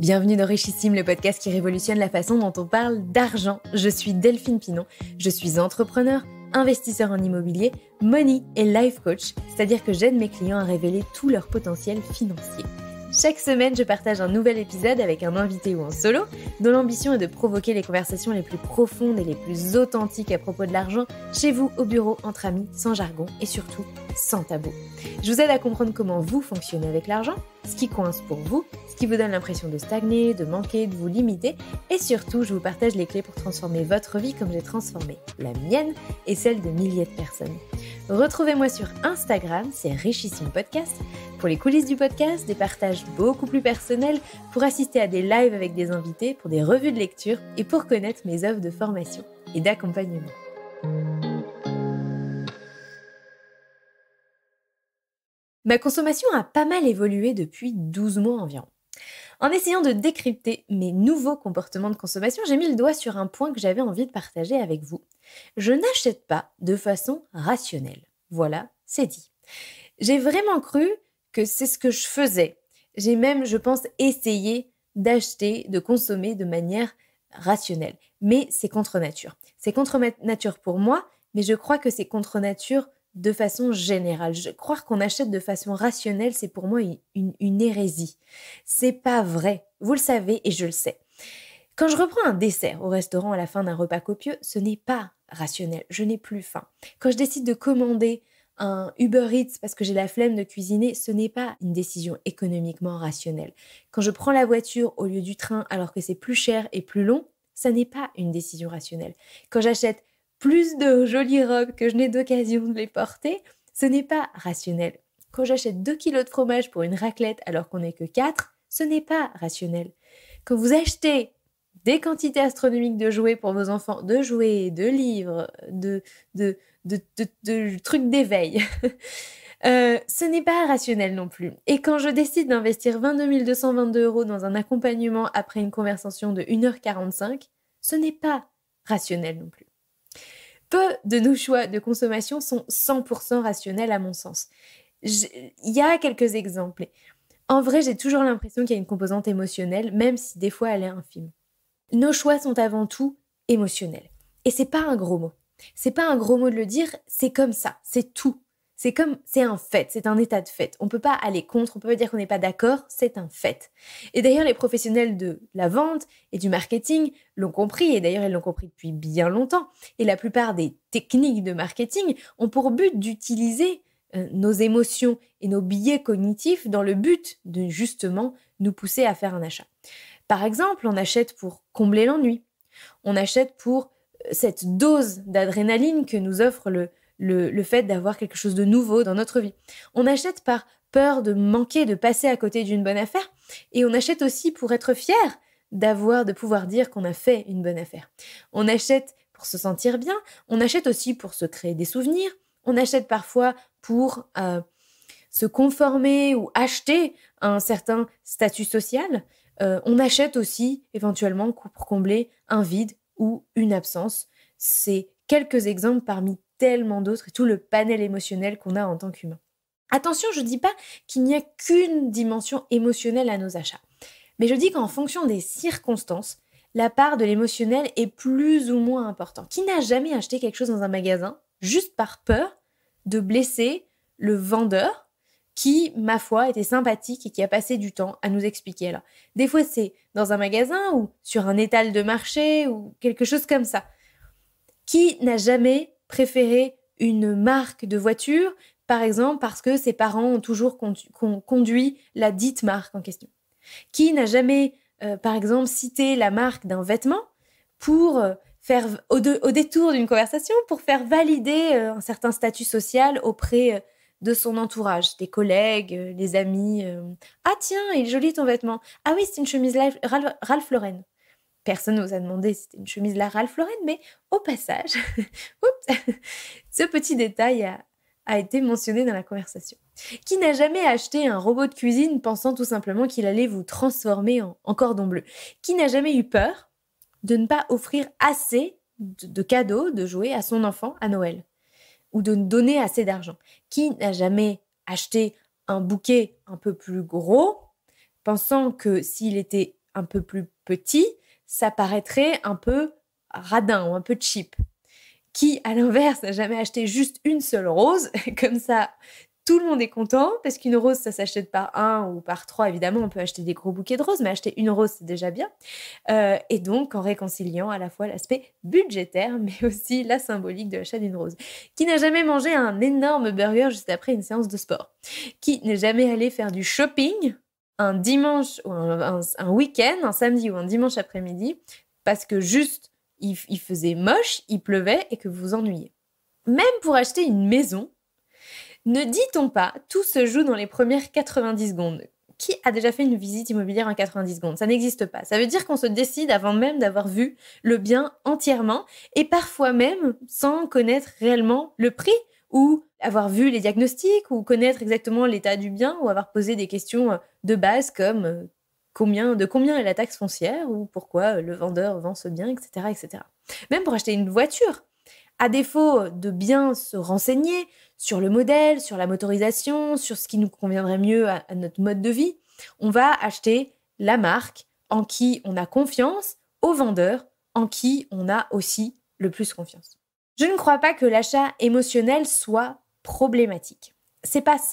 Bienvenue dans Richissime, le podcast qui révolutionne la façon dont on parle d'argent. Je suis Delphine Pinon, je suis entrepreneur, investisseur en immobilier, money et life coach, c'est-à-dire que j'aide mes clients à révéler tout leur potentiel financier. Chaque semaine, je partage un nouvel épisode avec un invité ou en solo, dont l'ambition est de provoquer les conversations les plus profondes et les plus authentiques à propos de l'argent, chez vous, au bureau, entre amis, sans jargon et surtout sans tabou. Je vous aide à comprendre comment vous fonctionnez avec l'argent, ce qui coince pour vous, ce qui vous donne l'impression de stagner, de manquer, de vous limiter, et surtout, je vous partage les clés pour transformer votre vie comme j'ai transformé la mienne et celle de milliers de personnes. Retrouvez-moi sur Instagram, c'est Richissime Podcast, pour les coulisses du podcast, des partages beaucoup plus personnels, pour assister à des lives avec des invités, pour des revues de lecture et pour connaître mes offres de formation et d'accompagnement. Ma consommation a pas mal évolué depuis 12 mois environ. En essayant de décrypter mes nouveaux comportements de consommation, j'ai mis le doigt sur un point que j'avais envie de partager avec vous. Je n'achète pas de façon rationnelle. Voilà, c'est dit. J'ai vraiment cru que c'est ce que je faisais. J'ai même, je pense, essayé d'acheter, de consommer de manière rationnelle. Mais c'est contre nature. C'est contre nature pour moi, mais je crois que c'est contre nature de façon générale. Croire qu'on achète de façon rationnelle, c'est pour moi une hérésie. C'est pas vrai. Vous le savez et je le sais. Quand je reprends un dessert au restaurant à la fin d'un repas copieux, ce n'est pas rationnel. Je n'ai plus faim. Quand je décide de commander un Uber Eats parce que j'ai la flemme de cuisiner, ce n'est pas une décision économiquement rationnelle. Quand je prends la voiture au lieu du train alors que c'est plus cher et plus long, ça n'est pas une décision rationnelle. Quand j'achète plus de jolies robes que je n'ai d'occasion de les porter, ce n'est pas rationnel. Quand j'achète 2 kilos de fromage pour une raclette alors qu'on n'est que 4, ce n'est pas rationnel. Quand vous achetez des quantités astronomiques de jouets pour vos enfants, de jouets, de livres, de trucs d'éveil, ce n'est pas rationnel non plus. Et quand je décide d'investir 22 222 € dans un accompagnement après une conversation de 1h45, ce n'est pas rationnel non plus. Peu de nos choix de consommation sont 100% rationnels à mon sens. Il y a quelques exemples. En vrai, j'ai toujours l'impression qu'il y a une composante émotionnelle, même si des fois elle est infime. Nos choix sont avant tout émotionnels. Et c'est pas un gros mot. C'est pas un gros mot de le dire, c'est comme ça, c'est tout. C'est un fait, c'est un état de fait. On peut pas aller contre, on peut pas dire qu'on n'est pas d'accord, c'est un fait. Et d'ailleurs, les professionnels de la vente et du marketing l'ont compris, et d'ailleurs, ils l'ont compris depuis bien longtemps. Et la plupart des techniques de marketing ont pour but d'utiliser nos émotions et nos biais cognitifs dans le but de justement nous pousser à faire un achat. Par exemple, on achète pour combler l'ennui. On achète pour cette dose d'adrénaline que nous offre le fait d'avoir quelque chose de nouveau dans notre vie. On achète par peur de manquer, de passer à côté d'une bonne affaire. Et on achète aussi pour être fier de pouvoir dire qu'on a fait une bonne affaire. On achète pour se sentir bien. On achète aussi pour se créer des souvenirs. On achète parfois pour se conformer ou acheter un certain statut social. On achète aussi éventuellement pour combler un vide ou une absence. C'est quelques exemples parmi tellement d'autres et tout le panel émotionnel qu'on a en tant qu'humain. Attention, je ne dis pas qu'il n'y a qu'une dimension émotionnelle à nos achats. Mais je dis qu'en fonction des circonstances, la part de l'émotionnel est plus ou moins importante. Qui n'a jamais acheté quelque chose dans un magasin juste par peur de blesser le vendeur qui, ma foi, était sympathique et qui a passé du temps à nous expliquer. Alors, des fois, c'est dans un magasin ou sur un étal de marché ou quelque chose comme ça. Qui n'a jamais préféré une marque de voiture, par exemple, parce que ses parents ont toujours conduit la dite marque en question? Qui n'a jamais, par exemple, cité la marque d'un vêtement pour faire, au détour d'une conversation, pour faire valider un certain statut social auprès de son entourage, des collègues, des amis. Ah tiens, il est joli ton vêtement. Ah oui, c'est une chemise Ralph Lauren. Personne ne vous a demandé si c'était une chemise Ralph Lauren, mais au passage, ce petit détail a été mentionné dans la conversation. Qui n'a jamais acheté un robot de cuisine pensant tout simplement qu'il allait vous transformer en cordon bleu? Qui n'a jamais eu peur de ne pas offrir assez de cadeaux, de jouets à son enfant à Noël? Ou de donner assez d'argent? Qui n'a jamais acheté un bouquet un peu plus gros, pensant que s'il était un peu plus petit, ça paraîtrait un peu radin ou un peu cheap. Qui, à l'inverse, n'a jamais acheté juste une seule rose, comme ça, tout le monde est content, parce qu'une rose, ça s'achète par 1 ou par 3, évidemment, on peut acheter des gros bouquets de roses, mais acheter une rose, c'est déjà bien. Et donc, en réconciliant à la fois l'aspect budgétaire, mais aussi la symbolique de l'achat d'une rose. Qui n'a jamais mangé un énorme burger juste après une séance de sport? Qui n'est jamais allé faire du shopping un dimanche ou un week-end, un samedi ou un dimanche après-midi, parce que juste, il faisait moche, il pleuvait et que vous vous ennuyez? Même pour acheter une maison, ne dit-on pas, tout se joue dans les premières 90 secondes? Qui a déjà fait une visite immobilière en 90 secondes? Ça n'existe pas. Ça veut dire qu'on se décide avant même d'avoir vu le bien entièrement et parfois même sans connaître réellement le prix ou avoir vu les diagnostics ou connaître exactement l'état du bien ou avoir posé des questions de base comme de combien est la taxe foncière ou pourquoi le vendeur vend ce bien, etc., etc. Même pour acheter une voiture. À défaut de bien se renseigner sur le modèle, sur la motorisation, sur ce qui nous conviendrait mieux à notre mode de vie, on va acheter la marque en qui on a confiance, au vendeur en qui on a aussi le plus confiance. Je ne crois pas que l'achat émotionnel soit problématique. C'est pas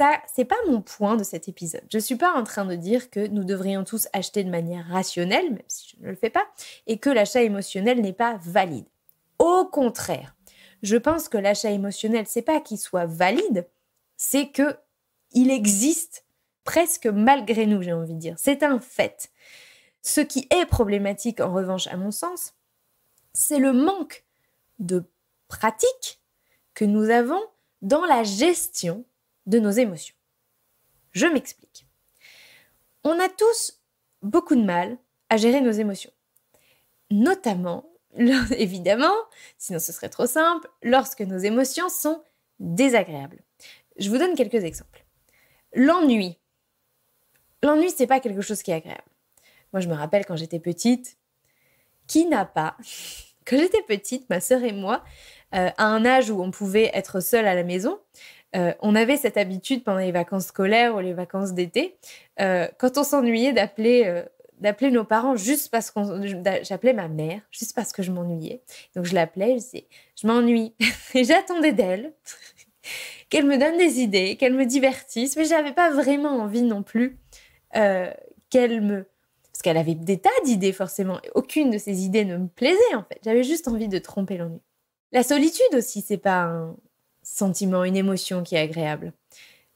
mon point de cet épisode. Je suis pas en train de dire que nous devrions tous acheter de manière rationnelle, même si je ne le fais pas, et que l'achat émotionnel n'est pas valide. Au contraire, je pense que l'achat émotionnel, c'est pas qu'il soit valide, c'est que il existe presque malgré nous, j'ai envie de dire. C'est un fait. Ce qui est problématique, en revanche, à mon sens, c'est le manque de pratique que nous avons dans la gestion de nos émotions. Je m'explique. On a tous beaucoup de mal à gérer nos émotions, notamment évidemment, sinon ce serait trop simple, lorsque nos émotions sont désagréables. Je vous donne quelques exemples. L'ennui. L'ennui, c'est pas quelque chose qui est agréable. Moi, je me rappelle quand j'étais petite, qui n'a pas... Quand j'étais petite, ma sœur et moi, à un âge où on pouvait être seul à la maison, on avait cette habitude pendant les vacances scolaires ou les vacances d'été, quand on s'ennuyait d'appeler nos parents juste parce j'appelais ma mère, juste parce que je m'ennuyais. Donc je l'appelais, je disais, je m'ennuie. Et j'attendais d'elle qu'elle me donne des idées, qu'elle me divertisse, mais j'avais pas vraiment envie non plus parce qu'elle avait des tas d'idées forcément, et aucune de ces idées ne me plaisait en fait. J'avais juste envie de tromper l'ennui. La solitude aussi, c'est pas un sentiment, une émotion qui est agréable.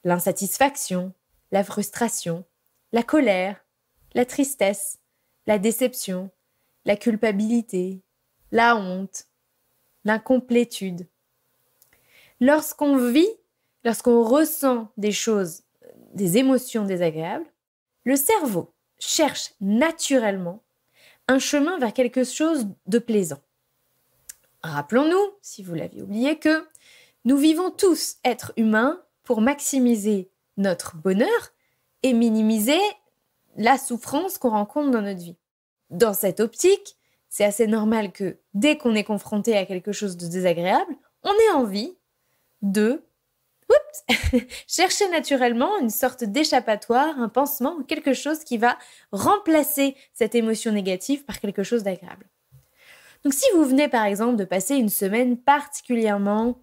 L'insatisfaction, la frustration, la colère, la tristesse, la déception, la culpabilité, la honte, l'incomplétude. Lorsqu'on ressent des choses, des émotions désagréables, le cerveau cherche naturellement un chemin vers quelque chose de plaisant. Rappelons-nous, si vous l'aviez oublié, que nous vivons tous, êtres humains, pour maximiser notre bonheur et minimiser la souffrance qu'on rencontre dans notre vie. Dans cette optique, c'est assez normal que dès qu'on est confronté à quelque chose de désagréable, on ait envie de chercher naturellement une sorte d'échappatoire, un pansement, quelque chose qui va remplacer cette émotion négative par quelque chose d'agréable. Donc si vous venez par exemple de passer une semaine particulièrement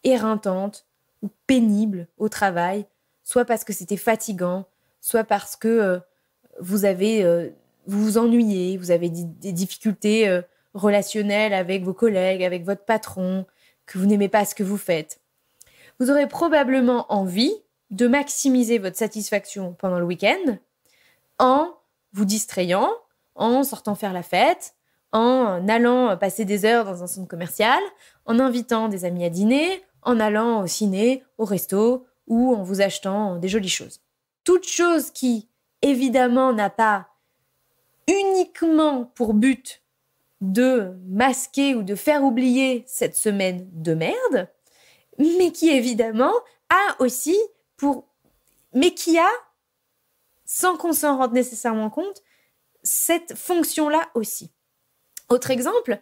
éreintante ou pénible au travail, soit parce que c'était fatigant, soit parce que vous vous ennuyez, vous avez des difficultés relationnelles avec vos collègues, avec votre patron, que vous n'aimez pas ce que vous faites. Vous aurez probablement envie de maximiser votre satisfaction pendant le week-end en vous distrayant, en sortant faire la fête, en allant passer des heures dans un centre commercial, en invitant des amis à dîner, en allant au ciné, au resto ou en vous achetant des jolies choses. Toute chose qui, évidemment, n'a pas uniquement pour but de masquer ou de faire oublier cette semaine de merde, mais qui évidemment a aussi mais qui a, sans qu'on s'en rende nécessairement compte, cette fonction-là aussi. Autre exemple,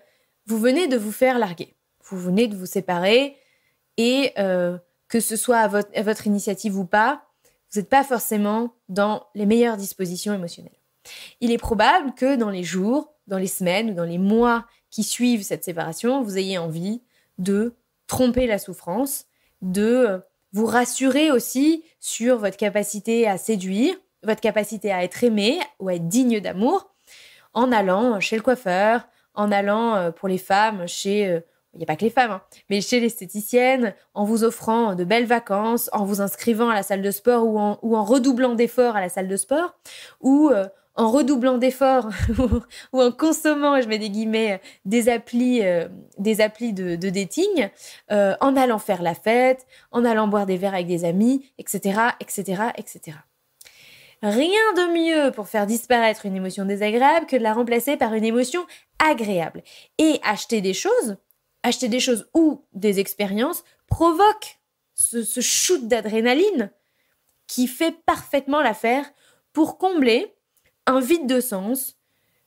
vous venez de vous faire larguer, vous venez de vous séparer et que ce soit à votre initiative ou pas, vous n'êtes pas forcément dans les meilleures dispositions émotionnelles. Il est probable que dans les jours, dans les semaines ou dans les mois qui suivent cette séparation, vous ayez envie de tromper la souffrance, de vous rassurer aussi sur votre capacité à séduire, votre capacité à être aimé ou à être digne d'amour, en allant chez le coiffeur, en allant pour les femmes chez... il n'y a pas que les femmes, mais chez l'esthéticienne, en vous offrant de belles vacances, en vous inscrivant à la salle de sport ou en redoublant d'efforts à la salle de sport, ou en redoublant d'efforts ou en consommant, je mets des guillemets, des applis de dating, en allant faire la fête, en allant boire des verres avec des amis, etc., etc., etc. Rien de mieux pour faire disparaître une émotion désagréable que de la remplacer par une émotion agréable. Et acheter des choses ou des expériences provoque ce shoot d'adrénaline qui fait parfaitement l'affaire pour combler un vide de sens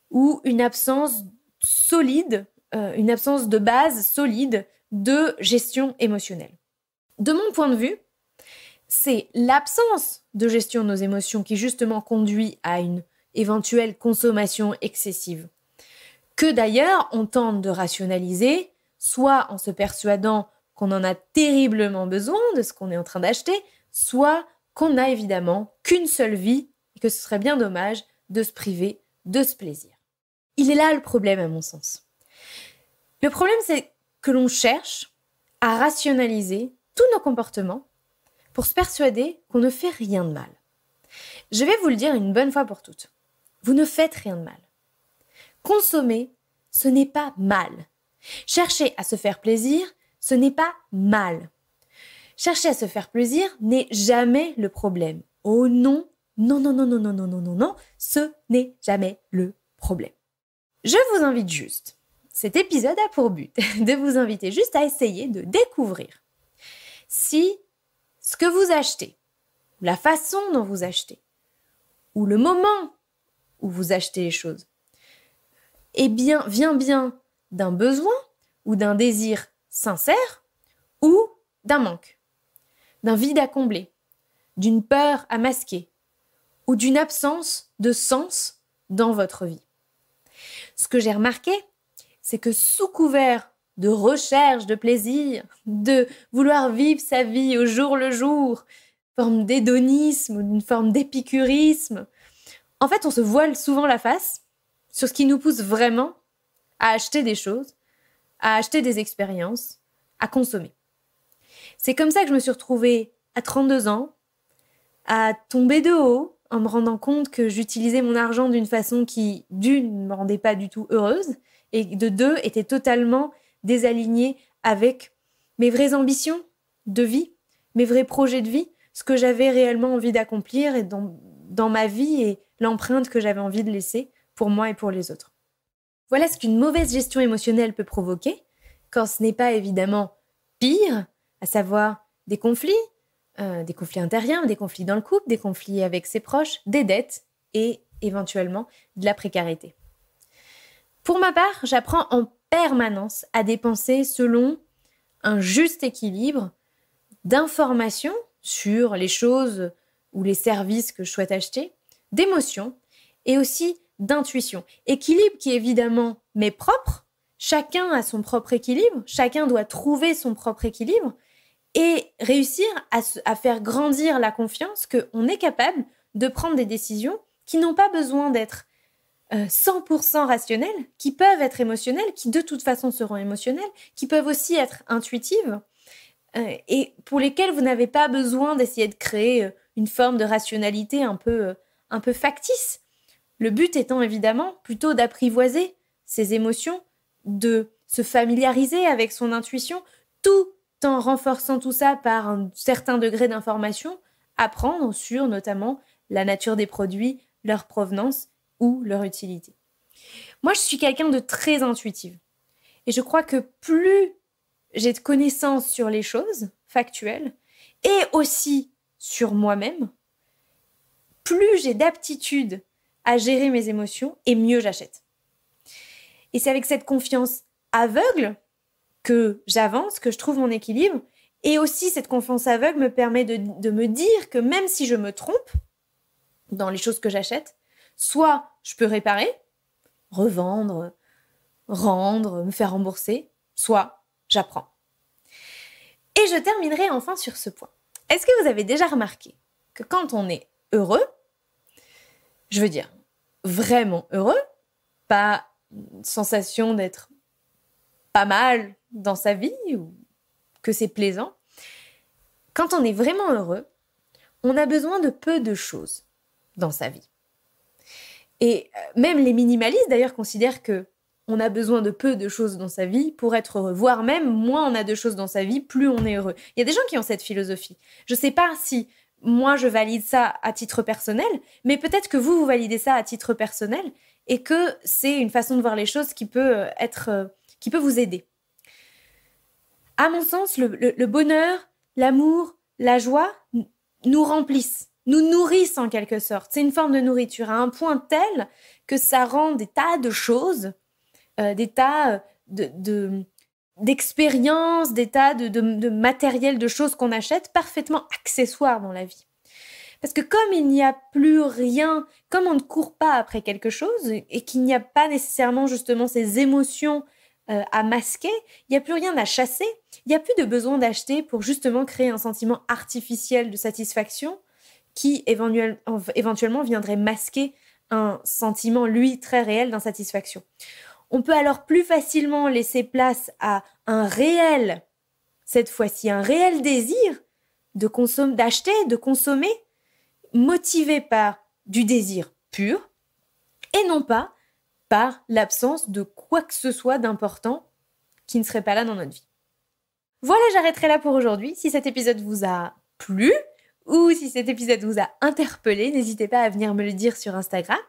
ou une absence solide, une absence de base solide de gestion émotionnelle. De mon point de vue, c'est l'absence de gestion de nos émotions qui justement conduit à une éventuelle consommation excessive, que d'ailleurs on tente de rationaliser, soit en se persuadant qu'on en a terriblement besoin de ce qu'on est en train d'acheter, soit qu'on n'a évidemment qu'une seule vie et que ce serait bien dommage de se priver de ce plaisir. Il est là le problème à mon sens. Le problème, c'est que l'on cherche à rationaliser tous nos comportements pour se persuader qu'on ne fait rien de mal. Je vais vous le dire une bonne fois pour toutes. Vous ne faites rien de mal. Consommer, ce n'est pas mal. Chercher à se faire plaisir, ce n'est pas mal. Chercher à se faire plaisir n'est jamais le problème. Oh non, non, non, non, non, non, non, non, non, non, ce n'est jamais le problème. Je vous invite juste, cet épisode a pour but de vous inviter juste à essayer de découvrir si ce que vous achetez, la façon dont vous achetez, ou le moment où vous achetez les choses, vient bien d'un besoin ou d'un désir sincère ou d'un manque, d'un vide à combler, d'une peur à masquer ou d'une absence de sens dans votre vie. Ce que j'ai remarqué, c'est que sous couvert de recherche de plaisir, de vouloir vivre sa vie au jour le jour, une forme d'hédonisme ou une forme d'épicurisme, en fait, on se voile souvent la face sur ce qui nous pousse vraiment à acheter des choses, à acheter des expériences, à consommer. C'est comme ça que je me suis retrouvée à 32 ans, à tomber de haut, en me rendant compte que j'utilisais mon argent d'une façon qui, d'une, ne me rendait pas du tout heureuse, et de deux, était totalement désalignée avec mes vraies ambitions de vie, mes vrais projets de vie, ce que j'avais réellement envie d'accomplir et dans ma vie et l'empreinte que j'avais envie de laisser pour moi et pour les autres. Voilà ce qu'une mauvaise gestion émotionnelle peut provoquer, quand ce n'est pas évidemment pire, à savoir des conflits intérieurs, des conflits dans le couple, des conflits avec ses proches, des dettes et éventuellement de la précarité. Pour ma part, j'apprends en permanence à dépenser selon un juste équilibre d'informations sur les choses ou les services que je souhaite acheter, d'émotions et aussi d'intuition. Équilibre qui évidemment m'est propre, chacun a son propre équilibre, chacun doit trouver son propre équilibre et réussir à faire grandir la confiance qu'on est capable de prendre des décisions qui n'ont pas besoin d'être 100% rationnelles, qui peuvent être émotionnelles, qui de toute façon seront émotionnelles, qui peuvent aussi être intuitives et pour lesquelles vous n'avez pas besoin d'essayer de créer une forme de rationalité un peu factice. Le but étant évidemment plutôt d'apprivoiser ses émotions, de se familiariser avec son intuition, tout en renforçant tout ça par un certain degré d'information, apprendre sur notamment la nature des produits, leur provenance ou leur utilité. Moi, je suis quelqu'un de très intuitive. Et je crois que plus j'ai de connaissances sur les choses factuelles et aussi sur moi-même, plus j'ai d'aptitude à gérer mes émotions et mieux j'achète. Et c'est avec cette confiance aveugle que j'avance, que je trouve mon équilibre. Et aussi, cette confiance aveugle me permet de me dire que même si je me trompe dans les choses que j'achète, Soit je peux réparer, revendre, rendre, me faire rembourser, soit j'apprends. Et je terminerai enfin sur ce point. Est-ce que vous avez déjà remarqué que quand on est heureux, je veux dire vraiment heureux, pas une sensation d'être pas mal dans sa vie ou que c'est plaisant, quand on est vraiment heureux, on a besoin de peu de choses dans sa vie. Et même les minimalistes d'ailleurs considèrent que on a besoin de peu de choses dans sa vie pour être heureux, voire même moins on a de choses dans sa vie, plus on est heureux. Il y a des gens qui ont cette philosophie. Je sais pas si moi je valide ça à titre personnel, mais peut-être que vous validez ça à titre personnel et que c'est une façon de voir les choses qui peut vous aider. À mon sens, le bonheur, l'amour, la joie nous remplissent, nous nourrissent en quelque sorte. C'est une forme de nourriture à un point tel que ça rend des tas de choses, des tas d'expériences, des tas de matériel, de choses qu'on achète parfaitement accessoires dans la vie. Parce que comme il n'y a plus rien, comme on ne court pas après quelque chose et qu'il n'y a pas nécessairement justement ces émotions à masquer, il n'y a plus rien à chasser, il n'y a plus de besoin d'acheter pour justement créer un sentiment artificiel de satisfaction qui éventuellement viendrait masquer un sentiment, lui, très réel d'insatisfaction. On peut alors plus facilement laisser place à un réel, cette fois-ci, un réel désir d'acheter, de consommer, motivé par du désir pur et non pas par l'absence de quoi que ce soit d'important qui ne serait pas là dans notre vie. Voilà, j'arrêterai là pour aujourd'hui. Si cet épisode vous a plu ou si cet épisode vous a interpellé, n'hésitez pas à venir me le dire sur Instagram.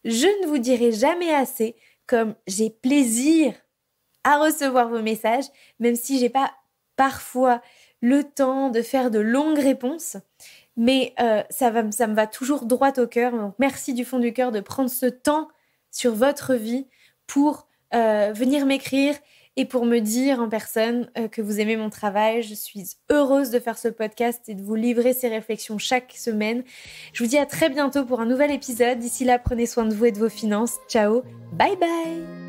Je ne vous dirai jamais assez comme j'ai plaisir à recevoir vos messages, même si j'ai pas parfois le temps de faire de longues réponses. Mais ça me va toujours droit au cœur. Donc merci du fond du cœur de prendre ce temps sur votre vie pour venir m'écrire et pour me dire en personne que vous aimez mon travail. Je suis heureuse de faire ce podcast et de vous livrer ces réflexions chaque semaine. Je vous dis à très bientôt pour un nouvel épisode. D'ici là, prenez soin de vous et de vos finances. Ciao, bye bye.